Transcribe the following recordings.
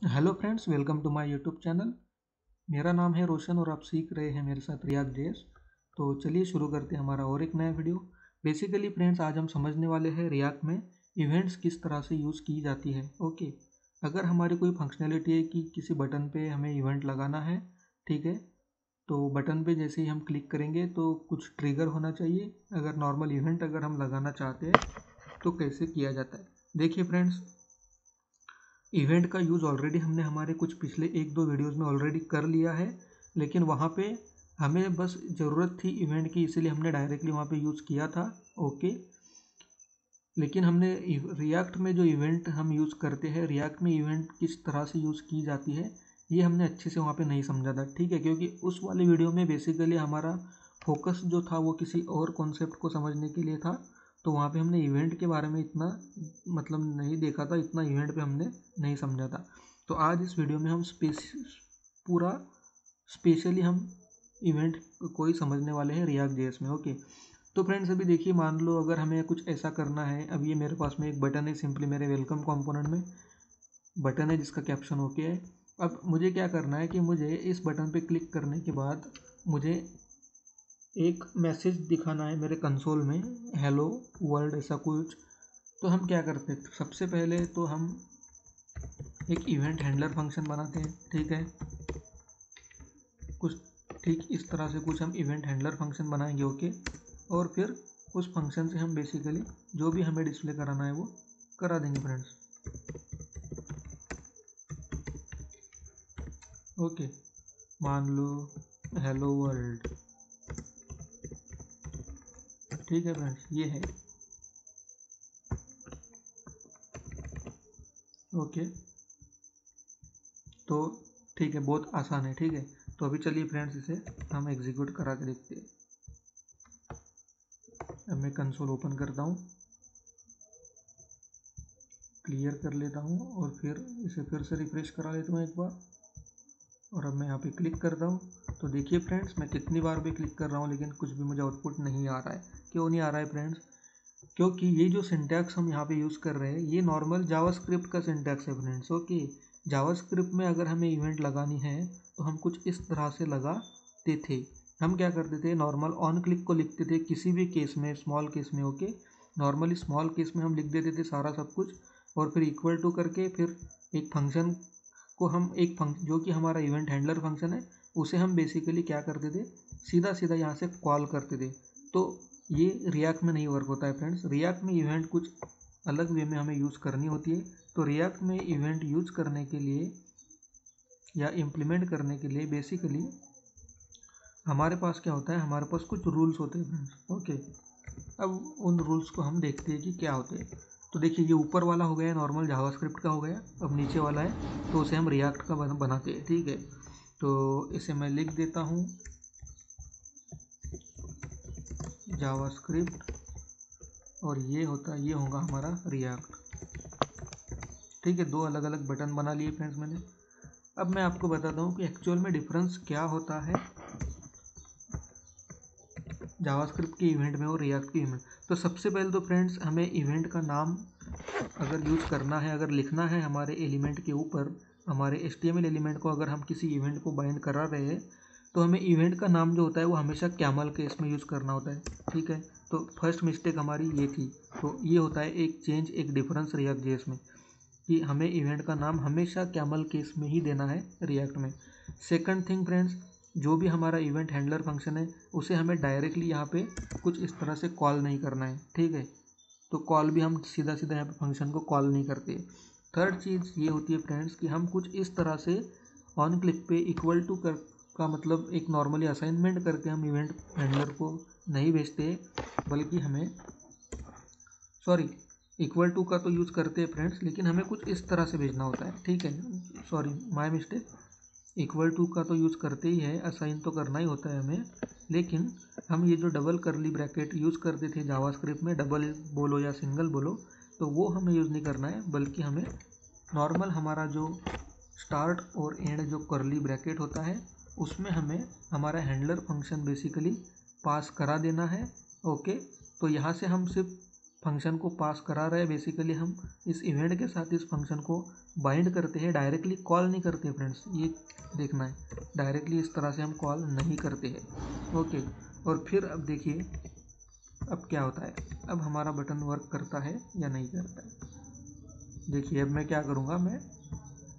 Hello friends, welcome to my YouTube channel. मेरा नाम है रोशन और आप सीख रहे हैं मेरे साथ रिएक्ट जेएस। तो चलिए शुरू करते हैं हमारा और एक नया वीडियो। बेसिकली फ्रेंड्स, आज हम समझने वाले हैं रिएक्ट में इवेंट्स किस तरह से यूज़ की जाती है। ओके, अगर हमारी कोई फंक्शनैलिटी है कि किसी बटन पे हमें इवेंट लगाना है, ठीक है, तो बटन पे जैसे ही हम क्लिक करेंगे तो कुछ ट्रिगर होना चाहिए। अगर नॉर्मल इवेंट अगर हम लगाना चाहते हैं तो कैसे किया जाता है, देखिए फ्रेंड्स। इवेंट का यूज़ ऑलरेडी हमने हमारे कुछ पिछले एक दो वीडियोस में ऑलरेडी कर लिया है, लेकिन वहाँ पे हमें बस ज़रूरत थी इवेंट की, इसीलिए हमने डायरेक्टली वहाँ पे यूज़ किया था। ओके, लेकिन हमने रिएक्ट में जो इवेंट हम यूज़ करते हैं, रिएक्ट में इवेंट किस तरह से यूज़ की जाती है, ये हमने अच्छे से वहाँ पे नहीं समझा था, ठीक है। क्योंकि उस वाले वीडियो में बेसिकली हमारा फोकस जो था वो किसी और कॉन्सेप्ट को समझने के लिए था। तो वहाँ पे हमने इवेंट के बारे में इतना मतलब नहीं देखा था, इतना इवेंट पे हमने नहीं समझा था। तो आज इस वीडियो में हम पूरा स्पेशली हम इवेंट को ही समझने वाले हैं रिएक्ट जेएस में। ओके, तो फ्रेंड्स अभी देखिए, मान लो अगर हमें कुछ ऐसा करना है। अब ये मेरे पास में एक बटन है, सिंपली मेरे वेलकम कंपोनेंट में बटन है जिसका कैप्शन ओके है। अब मुझे क्या करना है कि मुझे इस बटन पे क्लिक करने के बाद मुझे एक मैसेज दिखाना है मेरे कंसोल में, हेलो वर्ल्ड ऐसा कुछ। तो हम क्या करते हैं, सबसे पहले तो हम एक इवेंट हैंडलर फंक्शन बनाते हैं, ठीक है। कुछ ठीक इस तरह से कुछ हम इवेंट हैंडलर फंक्शन बनाएंगे। ओके, और फिर उस फंक्शन से हम बेसिकली जो भी हमें डिस्प्ले कराना है वो करा देंगे फ्रेंड्स। ओके, मान लो हेलो वर्ल्ड, ठीक है फ्रेंड्स, ये है। ओके, तो ठीक है, बहुत आसान है, ठीक है। तो अभी चलिए फ्रेंड्स, इसे हम एग्जीक्यूट करा के देखते हैं। अब मैं कंसोल ओपन करता हूँ, क्लियर कर लेता हूँ और फिर इसे फिर से रिफ्रेश करा लेता हूँ एक बार। और अब मैं यहाँ पे क्लिक करता हूँ तो देखिए फ्रेंड्स, मैं कितनी बार भी क्लिक कर रहा हूँ लेकिन कुछ भी मुझे आउटपुट नहीं आ रहा है। क्यों नहीं आ रहा है फ्रेंड्स? क्योंकि ये जो सिंटैक्स हम यहाँ पे यूज़ कर रहे हैं ये नॉर्मल जावास्क्रिप्ट का सिंटैक्स है फ्रेंड्स। ओके, जावास्क्रिप्ट में अगर हमें इवेंट लगानी है तो हम कुछ इस तरह से लगाते थे। हम क्या करते थे, नॉर्मल ऑन क्लिक को लिखते थे किसी भी केस में, स्मॉल केस में। ओके, नॉर्मली स्मॉल केस में हम लिख देते थे सारा सब कुछ, और फिर इक्वल टू करके फिर एक फंक्शन को हम एक फंक्शन जो कि हमारा इवेंट हैंडलर फंक्शन है उसे हम बेसिकली क्या करते थे, सीधा सीधा यहाँ से कॉल करते थे। तो ये रिएक्ट में नहीं वर्क होता है फ्रेंड्स। रिएक्ट में इवेंट कुछ अलग वे में हमें यूज़ करनी होती है। तो रिएक्ट में इवेंट यूज़ करने के लिए या इम्प्लीमेंट करने के लिए बेसिकली हमारे पास क्या होता है, हमारे पास कुछ रूल्स होते हैं फ्रेंड्स। ओके, अब उन रूल्स को हम देखते हैं कि क्या होते हैं। तो देखिए, ये ऊपर वाला हो गया नॉर्मल जावास्क्रिप्ट का हो गया। अब नीचे वाला है तो उसे हम रिएक्ट का बनाते हैं, ठीक है। तो इसे मैं लिख देता हूँ जावास्क्रिप्ट, और ये होगा हमारा रिएक्ट, ठीक है। दो अलग अलग बटन बना लिए फ्रेंड्स मैंने। अब मैं आपको बताता हूँ कि एक्चुअल में डिफरेंस क्या होता है जावास्क्रिप्ट के इवेंट में और रिएक्ट के इवेंट। तो सबसे पहले तो फ्रेंड्स, हमें इवेंट का नाम अगर यूज़ करना है, अगर लिखना है हमारे एलिमेंट के ऊपर, हमारे HTML एलिमेंट को अगर हम किसी इवेंट को बाइंड करा रहे हैं तो हमें इवेंट का नाम जो होता है वो हमेशा कैमल केस में यूज़ करना होता है, ठीक है। तो फर्स्ट मिस्टेक हमारी ये थी। तो ये होता है एक चेंज, एक डिफरेंस रिएक्ट जेएस में, कि हमें इवेंट का नाम हमेशा कैमल केस में ही देना है रिएक्ट में। सेकंड थिंग फ्रेंड्स, जो भी हमारा इवेंट हैंडलर फंक्शन है उसे हमें डायरेक्टली यहाँ पे कुछ इस तरह से कॉल नहीं करना है, ठीक है। तो कॉल भी हम सीधा सीधा यहाँ पे फंक्शन को कॉल नहीं करते। थर्ड चीज़ ये होती है फ्रेंड्स कि हम कुछ इस तरह से ऑन क्लिक पे इक्वल टू कर का मतलब एक नॉर्मली असाइनमेंट करके हम इवेंट हैंडलर को नहीं भेजते, बल्कि हमें सॉरी इक्वल टू का तो यूज़ करते हैं फ्रेंड्स, लेकिन हमें कुछ इस तरह से भेजना होता है, ठीक है। Sorry, my mistake. Equal to का तो यूज़ करते ही है, असाइन तो करना ही होता है हमें, लेकिन हम ये जो डबल करली ब्रैकेट यूज़ करते थे जावास्क्रिप्ट में, डबल बोलो या सिंगल बोलो, तो वो हमें यूज़ नहीं करना है, बल्कि हमें नॉर्मल हमारा जो स्टार्ट और एंड जो करली ब्रैकेट होता है उसमें हमें हमारा हैंडलर फंक्शन बेसिकली पास करा देना है। ओके, तो यहाँ से हम सिर्फ फंक्शन को पास करा रहे हैं, बेसिकली हम इस इवेंट के साथ इस फंक्शन को बाइंड करते हैं, डायरेक्टली कॉल नहीं करते फ्रेंड्स, ये देखना है। डायरेक्टली इस तरह से हम कॉल नहीं करते हैं। ओके, और फिर अब देखिए अब क्या होता है, अब हमारा बटन वर्क करता है या नहीं करता है। देखिए अब मैं क्या करूँगा, मैं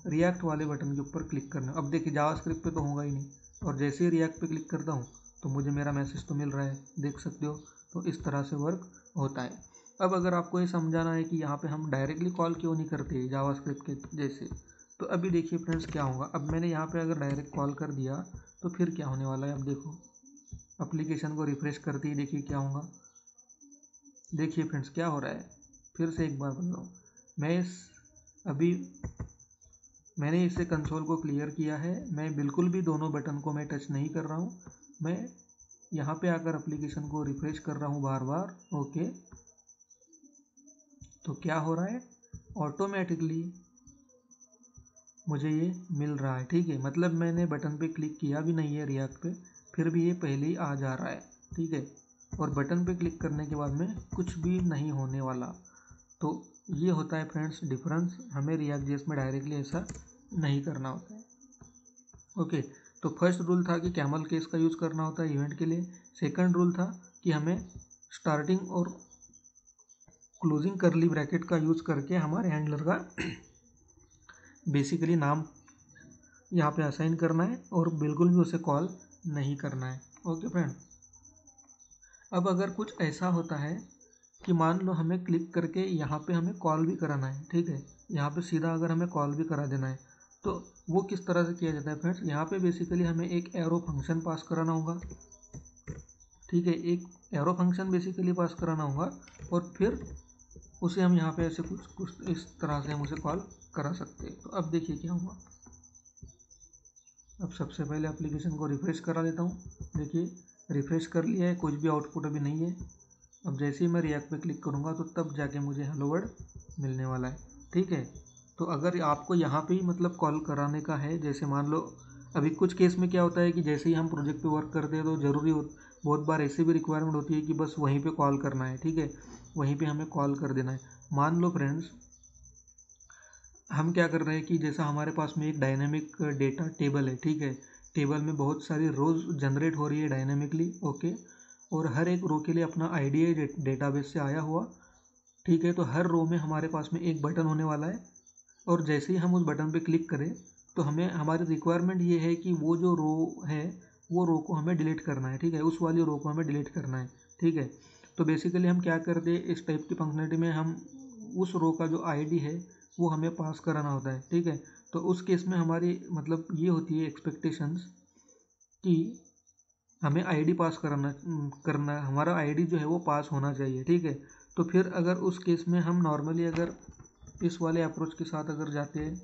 रिएक्ट वाले बटन के ऊपर क्लिक करना। अब देखिए जावास्क्रिप्ट पे तो होगा ही नहीं, और जैसे ही रिएक्ट पे क्लिक करता हूँ तो मुझे मेरा मैसेज तो मिल रहा है, देख सकते हो। तो इस तरह से वर्क होता है। अब अगर आपको ये समझाना है कि यहाँ पे हम डायरेक्टली कॉल क्यों नहीं करते जावास्क्रिप्ट के जैसे, तो अभी देखिए फ्रेंड्स क्या होगा। अब मैंने यहाँ पे अगर डायरेक्ट कॉल कर दिया तो फिर क्या होने वाला है, अब देखो एप्लीकेशन को रिफ्रेश करते ही देखिए क्या होगा। देखिए फ्रेंड्स क्या हो रहा है, फिर से एक बार बोल रहा हूँ, अभी मैंने इसे कंसोल को क्लियर किया है, मैं बिल्कुल भी दोनों बटन को मैं टच नहीं कर रहा हूँ। मैं यहाँ पे आकर एप्लीकेशन को रिफ्रेश कर रहा हूँ बार बार। ओके, तो क्या हो रहा है, ऑटोमेटिकली मुझे ये मिल रहा है। ठीक है, मतलब मैंने बटन पे क्लिक किया भी नहीं है रिएक्ट पे, फिर भी ये पहले ही आ जा रहा है। ठीक है, और बटन पे क्लिक करने के बाद में कुछ भी नहीं होने वाला। तो ये होता है फ्रेंड्स डिफरेंस, हमें रिएक्ट जेएस में डायरेक्टली ऐसा नहीं करना होता है। ओके, तो फर्स्ट रूल था कि कैमल केस का यूज़ करना होता है इवेंट के लिए। सेकंड रूल था कि हमें स्टार्टिंग और क्लोजिंग करली ब्रैकेट का यूज़ करके हमारे हैंडलर का बेसिकली नाम यहाँ पे असाइन करना है और बिल्कुल भी उसे कॉल नहीं करना है। ओके फ्रेंड, अब अगर कुछ ऐसा होता है कि मान लो हमें क्लिक करके यहाँ पे हमें कॉल भी कराना है, ठीक है, यहाँ पे सीधा अगर हमें कॉल भी करा देना है तो वो किस तरह से किया जाता है फ्रेंड्स। यहाँ पे बेसिकली हमें एक एरो फंक्शन पास कराना होगा। ठीक है, एक एरो फंक्शन बेसिकली पास कराना होगा और फिर उसे हम यहाँ पे ऐसे कुछ इस तरह से हम उसे कॉल करा सकते हैं। तो अब देखिए क्या हुआ। अब सबसे पहले एप्लीकेशन को रिफ्रेश करा देता हूँ। देखिए रिफ्रेश कर लिया है, कुछ भी आउटपुट अभी नहीं है। अब जैसे ही मैं रिएक्ट पे क्लिक करूँगा तो तब जाके मुझे हेलो वर्ड मिलने वाला है। ठीक है, तो अगर आपको यहाँ पे ही मतलब कॉल कराने का है, जैसे मान लो अभी कुछ केस में क्या होता है कि जैसे ही हम प्रोजेक्ट पे वर्क करते हैं तो ज़रूरी हो, बहुत बार ऐसी भी रिक्वायरमेंट होती है कि बस वहीं पे कॉल करना है। ठीक है, वहीं पे हमें कॉल कर देना है। मान लो फ्रेंड्स हम क्या कर रहे हैं कि जैसा हमारे पास में एक डायनेमिक डेटा टेबल है। ठीक है, टेबल में बहुत सारी रोज़ जनरेट हो रही है डायनेमिकली। ओके, और हर एक रो के लिए अपना आईडी है डेटाबेस से आया हुआ। ठीक है, तो हर रो में हमारे पास में एक बटन होने वाला है और जैसे ही हम उस बटन पे क्लिक करें तो हमें हमारी रिक्वायरमेंट ये है कि वो जो रो है वो रो को हमें डिलीट करना है। ठीक है, उस वाली रो को हमें डिलीट करना है। ठीक है, तो बेसिकली हम क्या करते हैं, इस टाइप की फंक्शनलिटी में हम उस रो का जो आईडी है वो हमें पास कराना होता है। ठीक है, तो उस केस में हमारी मतलब ये होती है एक्सपेक्टेशंस कि हमें आईडी पास करना है, हमारा आईडी जो है वो पास होना चाहिए। ठीक है, तो फिर अगर उस केस में हम नॉर्मली अगर इस वाले अप्रोच के साथ अगर जाते हैं,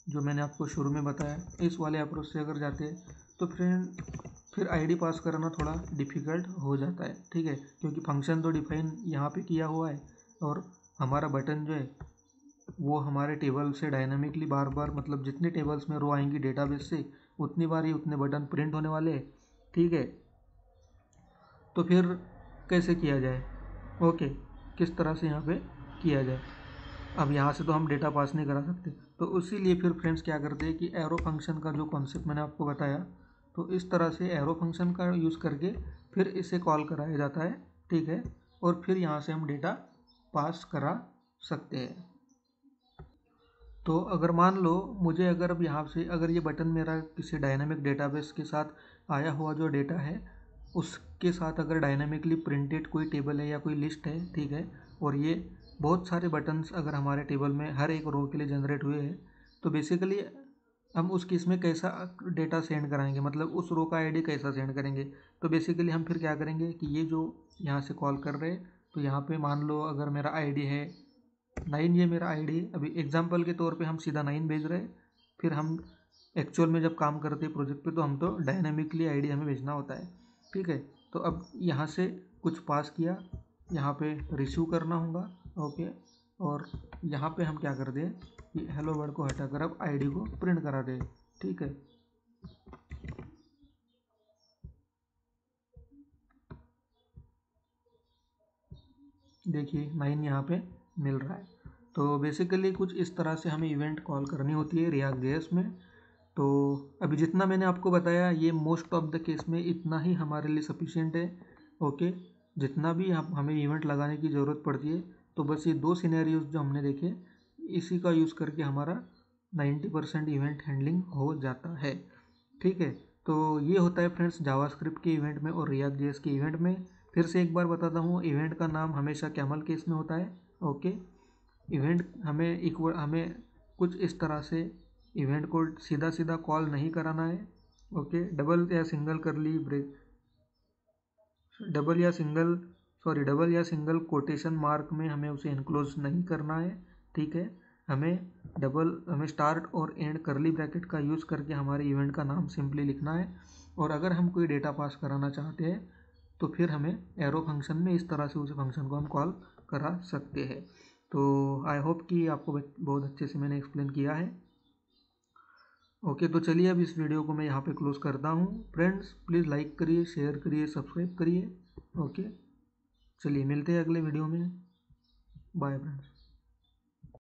जो मैंने आपको शुरू में बताया, इस वाले अप्रोच से अगर जाते हैं तो फिर आईडी पास कराना थोड़ा डिफ़िकल्ट हो जाता है। ठीक है, क्योंकि फंक्शन तो डिफाइन यहाँ पे किया हुआ है और हमारा बटन जो है वो हमारे टेबल से डायनामिकली बार बार मतलब जितने टेबल्स में रो आएंगी डेटाबेस से उतनी बार ही उतने बटन प्रिंट होने वाले हैं। ठीक है, तो फिर कैसे किया जाए, ओके, किस तरह से यहाँ पे किया जाए। अब यहाँ से तो हम डेटा पास नहीं करा सकते, तो इसीलिए फिर फ्रेंड्स क्या करते हैं कि एरो फंक्शन का जो कॉन्सेप्ट मैंने आपको बताया, तो इस तरह से एरो फंक्शन का यूज़ करके फिर इसे कॉल कराया जाता है। ठीक है, और फिर यहाँ से हम डेटा पास करा सकते हैं। तो अगर मान लो मुझे अगर अब यहाँ से अगर ये बटन मेरा किसी डायनामिक डेटाबेस के साथ आया हुआ जो डेटा है उसके साथ अगर डायनामिकली प्रिंटेड कोई टेबल है या कोई लिस्ट है, ठीक है, और ये बहुत सारे बटन्स अगर हमारे टेबल में हर एक रो के लिए जनरेट हुए हैं, तो बेसिकली हम उस केस में कैसा डेटा सेंड कराएंगे, मतलब उस रो का आईडी कैसा सेंड करेंगे। तो बेसिकली हम फिर क्या करेंगे कि ये जो यहाँ से कॉल कर रहे हैं, तो यहाँ पे मान लो अगर मेरा आईडी है 9, ये मेरा आईडी है। अभी एग्जांपल के तौर पे हम सीधा 9 भेज रहे हैं, फिर हम एक्चुअल में जब काम करते हैं प्रोजेक्ट पे तो हम तो डायनामिकली आईडी हमें भेजना होता है। ठीक है, तो अब यहाँ से कुछ पास किया, यहाँ पे रिसीव करना होगा। ओके, और यहाँ पे हम क्या कर दें कि हेलो वर्ड को हटाकर अब आईडी को प्रिंट करा दें। ठीक है, देखिए 9 यहाँ पे मिल रहा है। तो बेसिकली कुछ इस तरह से हमें इवेंट कॉल करनी होती है रिएक्ट जेएस में। तो अभी जितना मैंने आपको बताया ये मोस्ट ऑफ द केस में इतना ही हमारे लिए सफिशिएंट है। ओके, जितना भी हमें इवेंट लगाने की ज़रूरत पड़ती है तो बस ये 2 सिनेरियोज जो हमने देखे इसी का यूज़ करके हमारा 90% इवेंट हैंडलिंग हो जाता है। ठीक है, तो ये होता है फ्रेंड्स जावास्क्रिप्ट के इवेंट में और रिएक्ट जेएस के इवेंट में। फिर से एक बार बताता हूँ, इवेंट का नाम हमेशा कैमल केस में होता है। ओके, इवेंट हमें कुछ इस तरह से इवेंट को सीधा सीधा कॉल नहीं कराना है। ओके, डबल या सिंगल कोटेशन मार्क में हमें उसे इनक्लोज नहीं करना है। ठीक है, हमें स्टार्ट और एंड करली ब्रैकेट का यूज़ करके हमारे इवेंट का नाम सिंपली लिखना है। और अगर हम कोई डेटा पास कराना चाहते हैं तो फिर हमें एरो फंक्शन में इस तरह से उस फंक्शन को हम कॉल करा सकते हैं। तो आई होप कि आपको बहुत अच्छे से मैंने एक्सप्लेन किया है। ओके, तो चलिए अब इस वीडियो को मैं यहाँ पे क्लोज करता हूँ। फ्रेंड्स प्लीज़ लाइक करिए, शेयर करिए, सब्सक्राइब करिए। ओके, चलिए मिलते हैं अगले वीडियो में। Bye friends.